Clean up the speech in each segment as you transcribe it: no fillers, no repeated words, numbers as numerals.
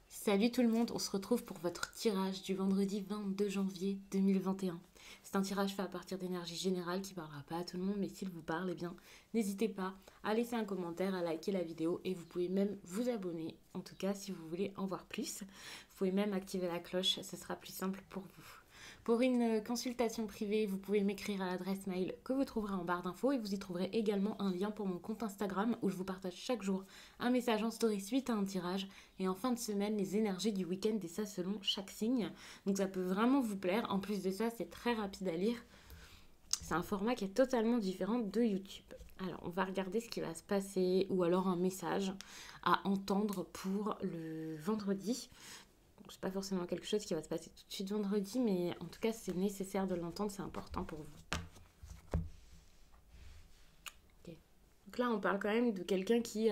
Salut tout le monde, on se retrouve pour votre tirage du vendredi 22 janvier 2021. C'est un tirage fait à partir d'énergie générale qui ne parlera pas à tout le monde, mais s'il vous parle, eh bien, n'hésitez pas à laisser un commentaire, à liker la vidéo et vous pouvez même vous abonner, en tout cas si vous voulez en voir plus. Vous pouvez même activer la cloche, ce sera plus simple pour vous. Pour une consultation privée, vous pouvez m'écrire à l'adresse mail que vous trouverez en barre d'infos et vous y trouverez également un lien pour mon compte Instagram où je vous partage chaque jour un message en story suite à un tirage et en fin de semaine les énergies du week-end et ça selon chaque signe. Donc ça peut vraiment vous plaire. En plus de ça, c'est très rapide à lire. C'est un format qui est totalement différent de YouTube. Alors, on va regarder ce qui va se passer ou alors un message à entendre pour le vendredi. C'est pas forcément quelque chose qui va se passer tout de suite vendredi, mais en tout cas, c'est nécessaire de l'entendre, c'est important pour vous. Okay. Donc là, on parle quand même de quelqu'un qui,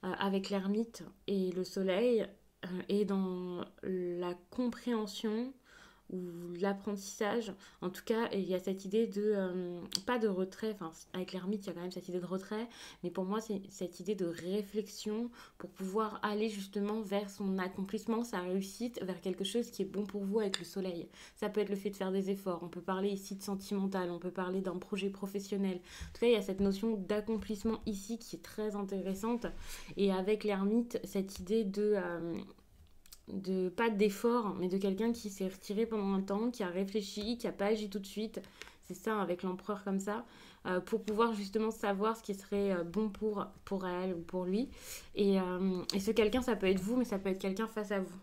avec l'ermite et le soleil, est dans la compréhension ou l'apprentissage. En tout cas, il y a cette idée de, pas de retrait, enfin avec l'ermite, il y a quand même cette idée de retrait, mais pour moi, c'est cette idée de réflexion pour pouvoir aller justement vers son accomplissement, sa réussite, vers quelque chose qui est bon pour vous avec le soleil. Ça peut être le fait de faire des efforts, on peut parler ici de sentimental, on peut parler d'un projet professionnel. En tout cas, il y a cette notion d'accomplissement ici qui est très intéressante, et avec l'ermite, cette idée de pas d'effort, mais de quelqu'un qui s'est retiré pendant un temps, qui a réfléchi, qui n'a pas agi tout de suite. C'est ça, avec l'empereur comme ça, pour pouvoir justement savoir ce qui serait bon pour elle ou pour lui. Et ce quelqu'un, ça peut être vous, mais ça peut être quelqu'un face à vous.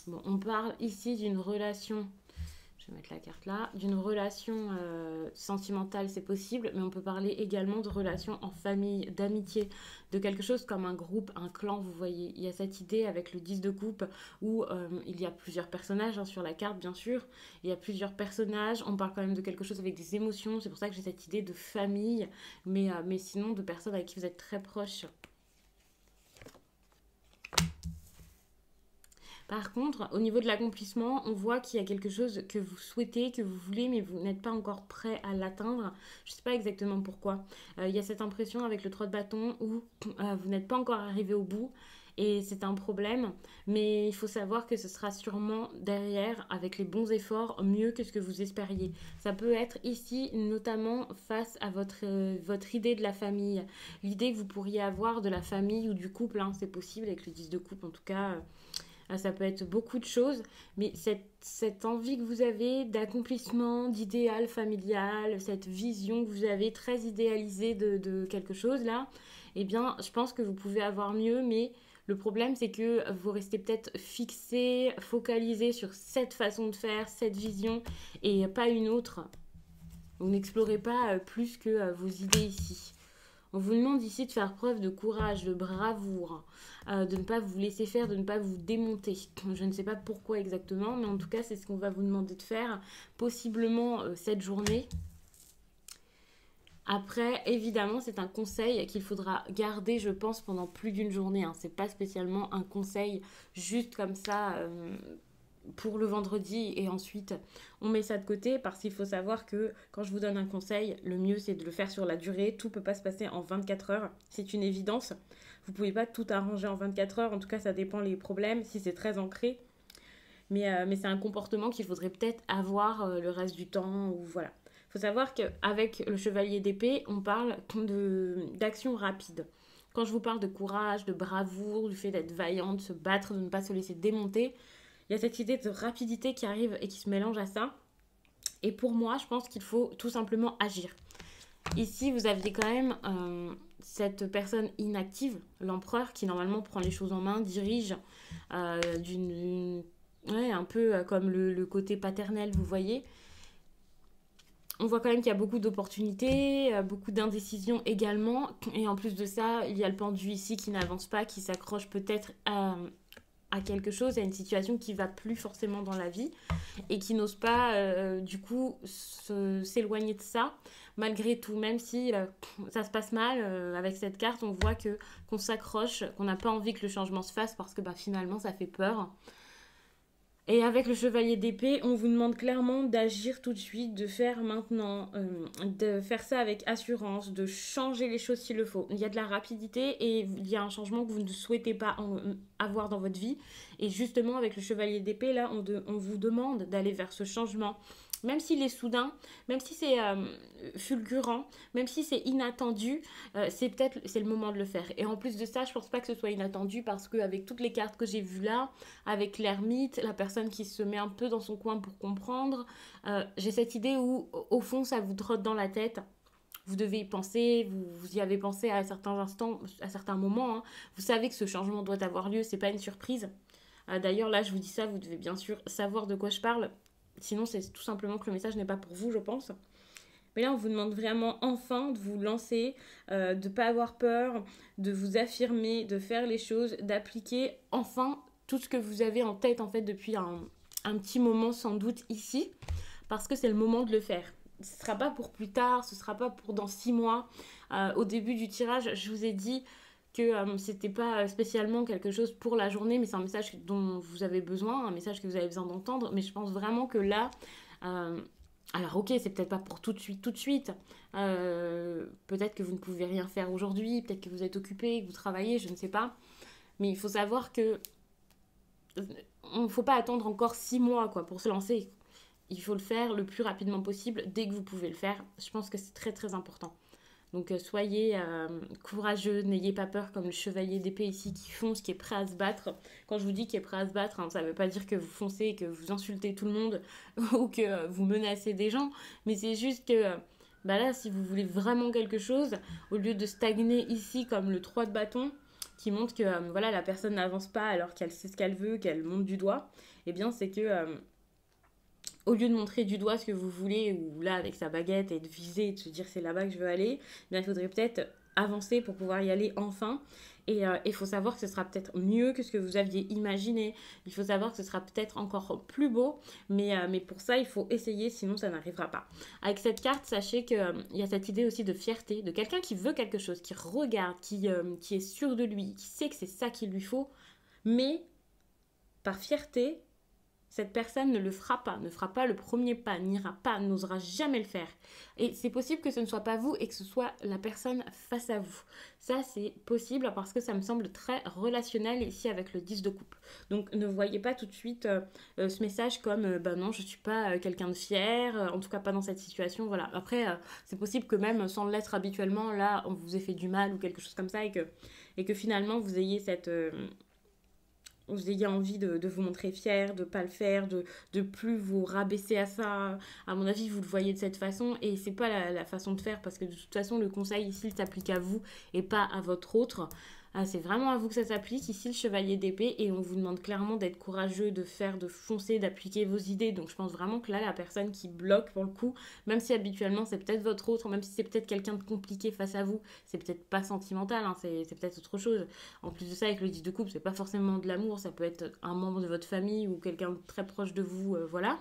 Bon, on parle ici d'une relation, je vais mettre la carte là, d'une relation sentimentale, c'est possible, mais on peut parler également de relations en famille, d'amitié, de quelque chose comme un groupe, un clan, vous voyez. Il y a cette idée avec le 10 de coupe où il y a plusieurs personnages hein, sur la carte, bien sûr. Il y a plusieurs personnages, on parle quand même de quelque chose avec des émotions, c'est pour ça que j'ai cette idée de famille, mais sinon de personnes avec qui vous êtes très proches. Par contre, au niveau de l'accomplissement, on voit qu'il y a quelque chose que vous souhaitez, que vous voulez, mais vous n'êtes pas encore prêt à l'atteindre. Je ne sais pas exactement pourquoi. Il y a cette impression avec le 3 de bâton où vous n'êtes pas encore arrivé au bout et c'est un problème. Mais il faut savoir que ce sera sûrement derrière, avec les bons efforts, mieux que ce que vous espériez. Ça peut être ici, notamment face à votre idée de la famille. L'idée que vous pourriez avoir de la famille ou du couple, hein, c'est possible avec le 10 de coupe en tout cas. Ça peut être beaucoup de choses, mais cette envie que vous avez d'accomplissement, d'idéal familial, cette vision que vous avez très idéalisée de quelque chose là, eh bien, je pense que vous pouvez avoir mieux, mais le problème, c'est que vous restez peut-être fixé, focalisé sur cette façon de faire, cette vision, et pas une autre. Vous n'explorez pas plus que vos idées ici. On vous demande ici de faire preuve de courage, de bravoure, de ne pas vous laisser faire, de ne pas vous démonter. Je ne sais pas pourquoi exactement, mais en tout cas, c'est ce qu'on va vous demander de faire, possiblement cette journée. Après, évidemment, c'est un conseil qu'il faudra garder, je pense, pendant plus d'une journée. Hein. C'est pas spécialement un conseil juste comme ça pour le vendredi et ensuite on met ça de côté parce qu'il faut savoir que quand je vous donne un conseil, le mieux c'est de le faire sur la durée. Tout peut pas se passer en 24 heures, c'est une évidence. Vous pouvez pas tout arranger en 24 heures, en tout cas ça dépend les problèmes, si c'est très ancré. Mais c'est un comportement qu'il faudrait peut-être avoir le reste du temps ou voilà. Il faut savoir qu'avec le chevalier d'épée, on parle d'action rapide. Quand je vous parle de courage, de bravoure, du fait d'être vaillant, de se battre, de ne pas se laisser démonter, il y a cette idée de rapidité qui arrive et qui se mélange à ça. Et pour moi, je pense qu'il faut tout simplement agir. Ici, vous aviez quand même cette personne inactive, l'empereur, qui normalement prend les choses en main, dirige ouais, un peu comme le côté paternel, vous voyez. On voit quand même qu'il y a beaucoup d'opportunités, beaucoup d'indécisions également. Et en plus de ça, il y a le pendu ici qui n'avance pas, qui s'accroche peut-être à quelque chose, à une situation qui va plus forcément dans la vie et qui n'ose pas du coup s'éloigner de ça malgré tout, même si ça se passe mal avec cette carte, on voit que qu'on s'accroche, qu'on n'a pas envie que le changement se fasse parce que bah, finalement ça fait peur Et avec le chevalier d'épée, on vous demande clairement d'agir tout de suite, de faire maintenant, de faire ça avec assurance, de changer les choses s'il le faut. Il y a de la rapidité et il y a un changement que vous ne souhaitez pas avoir dans votre vie. Et justement, avec le chevalier d'épée, là, on vous demande d'aller vers ce changement. Même s'il est soudain, même si c'est fulgurant, même si c'est inattendu, c'est le moment de le faire. Et en plus de ça, je pense pas que ce soit inattendu parce qu'avec toutes les cartes que j'ai vues là, avec l'ermite, la personne qui se met un peu dans son coin pour comprendre, j'ai cette idée où au fond ça vous trotte dans la tête. Vous devez y penser, vous y avez pensé à certains instants, à certains moments, hein. Vous savez que ce changement doit avoir lieu, c'est pas une surprise. D'ailleurs, là, je vous dis ça, vous devez bien sûr savoir de quoi je parle. Sinon, c'est tout simplement que le message n'est pas pour vous, je pense. Mais là, on vous demande vraiment enfin de vous lancer, de ne pas avoir peur, de vous affirmer, de faire les choses, d'appliquer enfin tout ce que vous avez en tête en fait depuis un petit moment sans doute ici, parce que c'est le moment de le faire. Ce ne sera pas pour plus tard, ce ne sera pas pour dans 6 mois. Au début du tirage, je vous ai dit que c'était pas spécialement quelque chose pour la journée, mais c'est un message dont vous avez besoin, un message que vous avez besoin d'entendre. Mais je pense vraiment que là, euh, alors ok, c'est peut-être pas pour tout de suite, tout de suite. Peut-être que vous ne pouvez rien faire aujourd'hui, peut-être que vous êtes occupé, que vous travaillez, je ne sais pas. Mais il faut savoir que on ne faut pas attendre encore 6 mois quoi, pour se lancer. Il faut le faire le plus rapidement possible, dès que vous pouvez le faire. Je pense que c'est très très important. Donc soyez courageux, n'ayez pas peur comme le chevalier d'épée ici qui fonce, qui est prêt à se battre. Quand je vous dis qu'il est prêt à se battre, hein, ça ne veut pas dire que vous foncez, que vous insultez tout le monde ou que vous menacez des gens, mais c'est juste que bah là, si vous voulez vraiment quelque chose, au lieu de stagner ici comme le 3 de bâton, qui montre que voilà, la personne n'avance pas alors qu'elle sait ce qu'elle veut, qu'elle monte du doigt, eh bien c'est que au lieu de montrer du doigt ce que vous voulez, ou là avec sa baguette et de viser et de se dire c'est là-bas que je veux aller, eh bien, il faudrait peut-être avancer pour pouvoir y aller enfin. Et il faut savoir que ce sera peut-être mieux que ce que vous aviez imaginé. Il faut savoir que ce sera peut-être encore plus beau. Mais pour ça, il faut essayer, sinon ça n'arrivera pas. Avec cette carte, sachez qu'il y a cette idée aussi de fierté, de quelqu'un qui veut quelque chose, qui regarde, qui est sûr de lui, qui sait que c'est ça qu'il lui faut. Mais par fierté, cette personne ne fera pas le premier pas, n'ira pas, n'osera jamais le faire. Et c'est possible que ce ne soit pas vous et que ce soit la personne face à vous. Ça, c'est possible parce que ça me semble très relationnel ici avec le 10 de coupe. Donc ne voyez pas tout de suite ce message comme bah non, je ne suis pas quelqu'un de fier, en tout cas pas dans cette situation. Voilà. Après, c'est possible que même sans l'être habituellement, là, on vous ait fait du mal ou quelque chose comme ça et que finalement vous ayez vous ayez envie de vous montrer fier, de pas le faire, de plus vous rabaisser à ça. À mon avis, vous le voyez de cette façon et c'est pas la façon de faire parce que de toute façon, le conseil ici, il s'applique à vous et pas à votre autre. C'est vraiment à vous que ça s'applique. Ici, le chevalier d'épée et on vous demande clairement d'être courageux, de faire, de foncer, d'appliquer vos idées. Donc, je pense vraiment que là, la personne qui bloque pour le coup, même si habituellement c'est peut-être votre autre, même si c'est peut-être quelqu'un de compliqué face à vous, c'est peut-être pas sentimental, hein, c'est peut-être autre chose. En plus de ça, avec le 10 de coupe, c'est pas forcément de l'amour, ça peut être un membre de votre famille ou quelqu'un de très proche de vous, voilà.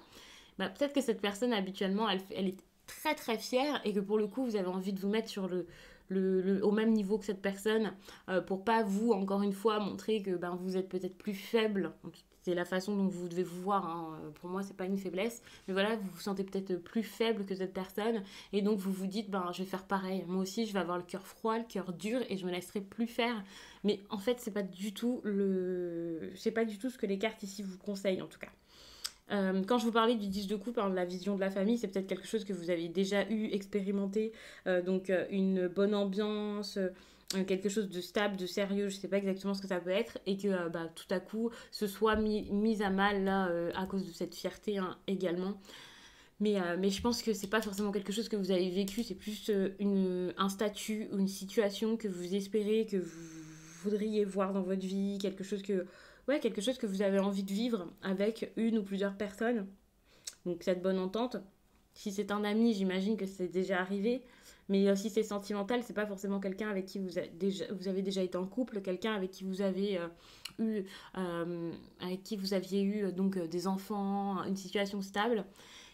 Bah, peut-être que cette personne habituellement, elle est très très fière et que pour le coup, vous avez envie de vous mettre sur au même niveau que cette personne pour pas vous, encore une fois, montrer que ben, vous êtes peut-être plus faible. C'est la façon dont vous devez vous voir, hein. Pour moi, c'est pas une faiblesse. Mais voilà, vous vous sentez peut-être plus faible que cette personne. Et donc, vous vous dites, ben, je vais faire pareil. Moi aussi, je vais avoir le cœur froid, le cœur dur et je me laisserai plus faire. Mais en fait, c'est pas du tout ce que les cartes ici vous conseillent, en tout cas. Quand je vous parlais du 10 de coupe, hein, de la vision de la famille, c'est peut-être quelque chose que vous avez déjà eu, expérimenté. Donc une bonne ambiance, quelque chose de stable, de sérieux, je ne sais pas exactement ce que ça peut être. Et que bah, tout à coup, ce soit mis à mal là, à cause de cette fierté hein, également. Mais je pense que c'est pas forcément quelque chose que vous avez vécu, c'est plus un statut ou une situation que vous espérez, que vous voudriez voir dans votre vie, quelque chose que vous avez envie de vivre avec une ou plusieurs personnes. Donc cette bonne entente. Si c'est un ami, j'imagine que c'est déjà arrivé. Mais si c'est sentimental, c'est pas forcément quelqu'un avec qui vous avez déjà été en couple, quelqu'un avec qui vous avez eu, avec qui vous aviez eu donc des enfants, une situation stable.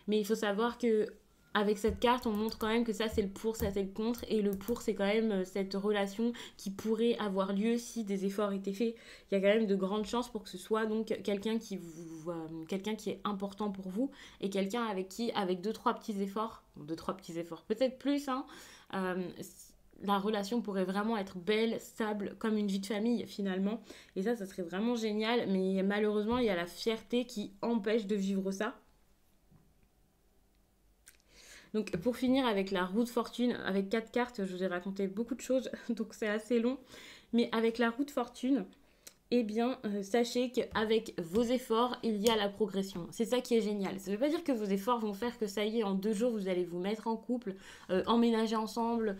Mais il faut savoir que avec cette carte, on montre quand même que ça c'est le pour, ça c'est le contre, et le pour c'est quand même cette relation qui pourrait avoir lieu si des efforts étaient faits. Il y a quand même de grandes chances pour que ce soit donc quelqu'un qui est important pour vous et quelqu'un avec qui, avec deux trois petits efforts, peut-être plus, hein, euh, la relation pourrait vraiment être belle, stable, comme une vie de famille finalement. Et ça serait vraiment génial. Mais malheureusement, il y a la fierté qui empêche de vivre ça. Donc pour finir avec la roue de fortune, avec 4 cartes, je vous ai raconté beaucoup de choses, donc c'est assez long. Mais avec la roue de fortune, eh bien, sachez qu'avec vos efforts, il y a la progression. C'est ça qui est génial. Ça ne veut pas dire que vos efforts vont faire que ça y est, en 2 jours, vous allez vous mettre en couple, emménager ensemble,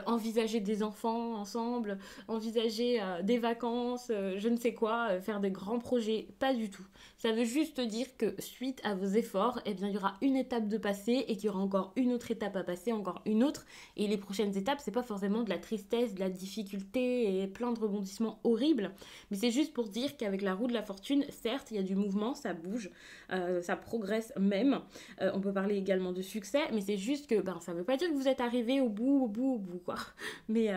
envisager des enfants ensemble, envisager des vacances, je ne sais quoi, faire des grands projets. Pas du tout. Ça veut juste dire que suite à vos efforts, eh bien, il y aura une étape de passer et qu'il y aura encore une autre étape à passer, encore une autre. Et les prochaines étapes, c'est pas forcément de la tristesse, de la difficulté et plein de rebondissements horribles. Mais c'est juste pour dire qu'avec la roue de la fortune, certes, il y a du mouvement, ça bouge, ça progresse même. On peut parler également de succès, mais c'est juste que ça ne veut pas dire que vous êtes arrivé au bout, quoi. Mais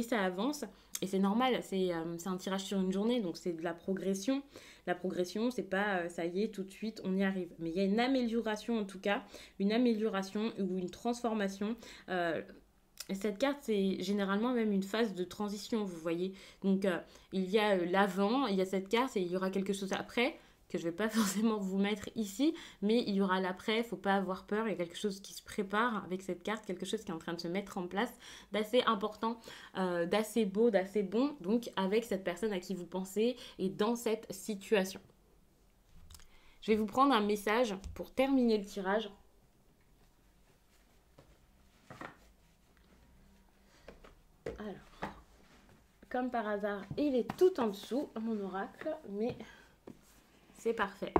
ça avance. Et c'est normal, c'est un tirage sur une journée, donc c'est de la progression. La progression, c'est pas ça y est, tout de suite, on y arrive. Mais il y a une amélioration en tout cas, une amélioration ou une transformation. Cette carte, c'est généralement même une phase de transition, vous voyez. Donc, il y a l'avant, il y a cette carte et il y aura quelque chose après que je ne vais pas forcément vous mettre ici, mais il y aura l'après, il ne faut pas avoir peur, il y a quelque chose qui se prépare avec cette carte, quelque chose qui est en train de se mettre en place, d'assez important, d'assez beau, d'assez bon, donc avec cette personne à qui vous pensez et dans cette situation. Je vais vous prendre un message pour terminer le tirage. Alors, comme par hasard, il est tout en dessous, mon oracle, mais c'est parfait.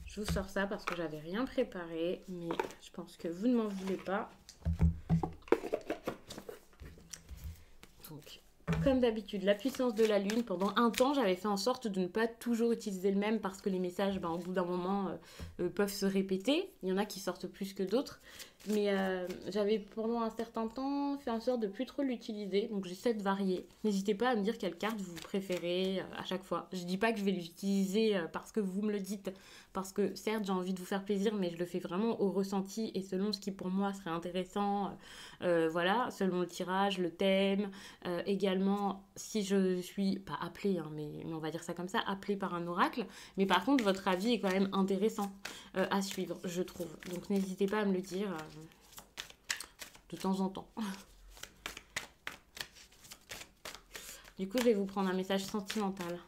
Je vous sors ça parce que j'avais rien préparé, mais je pense que vous ne m'en voulez pas. Donc, comme d'habitude, la puissance de la lune. Pendant un temps, j'avais fait en sorte de ne pas toujours utiliser le même parce que les messages, au bout d'un moment, peuvent se répéter. Il y en a qui sortent plus que d'autres. Mais j'avais pendant un certain temps fait en sorte de plus trop l'utiliser. Donc j'essaie de varier. N'hésitez pas à me dire quelle carte vous préférez à chaque fois. Je dis pas que je vais l'utiliser parce que vous me le dites. Parce que certes j'ai envie de vous faire plaisir, mais je le fais vraiment au ressenti et selon ce qui pour moi serait intéressant. Voilà, selon le tirage, le thème. Également si je suis pas appelée, hein, mais on va dire ça comme ça, appelée par un oracle. Mais par contre votre avis est quand même intéressant à suivre, je trouve. Donc n'hésitez pas à me le dire de temps en temps. Du coup, je vais vous prendre un message sentimental.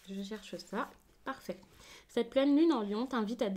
Je cherche ça. Parfait. Cette pleine lune en Lion t'invite à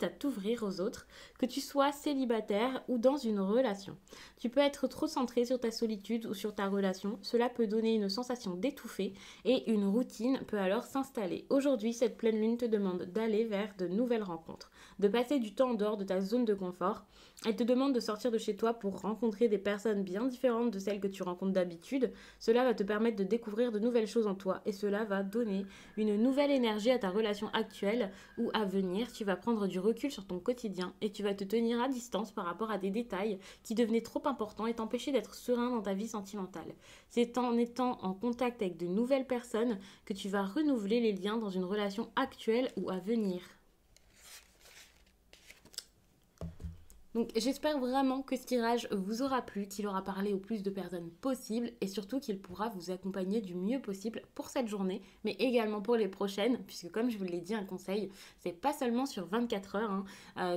t'ouvrir aux autres, que tu sois célibataire ou dans une relation. Tu peux être trop centré sur ta solitude ou sur ta relation, cela peut donner une sensation d'étouffer et une routine peut alors s'installer. Aujourd'hui, cette pleine lune te demande d'aller vers de nouvelles rencontres, de passer du temps en dehors de ta zone de confort. Elle te demande de sortir de chez toi pour rencontrer des personnes bien différentes de celles que tu rencontres d'habitude. Cela va te permettre de découvrir de nouvelles choses en toi et cela va donner une nouvelle énergie à ta relation actuelle ou à venir. Tu vas prendre du recul sur ton quotidien et tu vas te tenir à distance par rapport à des détails qui devenaient trop importants et t'empêcher d'être serein dans ta vie sentimentale. C'est en étant en contact avec de nouvelles personnes que tu vas renouveler les liens dans une relation actuelle ou à venir. Donc j'espère vraiment que ce tirage vous aura plu, qu'il aura parlé au plus de personnes possible et surtout qu'il pourra vous accompagner du mieux possible pour cette journée, mais également pour les prochaines, puisque comme je vous l'ai dit, un conseil, c'est pas seulement sur 24 heures,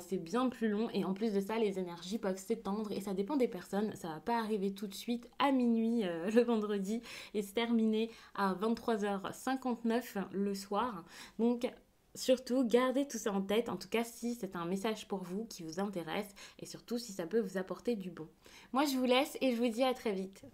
c'est bien plus long et en plus de ça, les énergies peuvent s'étendre et ça dépend des personnes, ça va pas arriver tout de suite à minuit le vendredi et se terminer à 23h59 le soir. Donc Surtout, gardez tout ça en tête, en tout cas si c'est un message pour vous qui vous intéresse et surtout si ça peut vous apporter du bon. Moi, je vous laisse et je vous dis à très vite.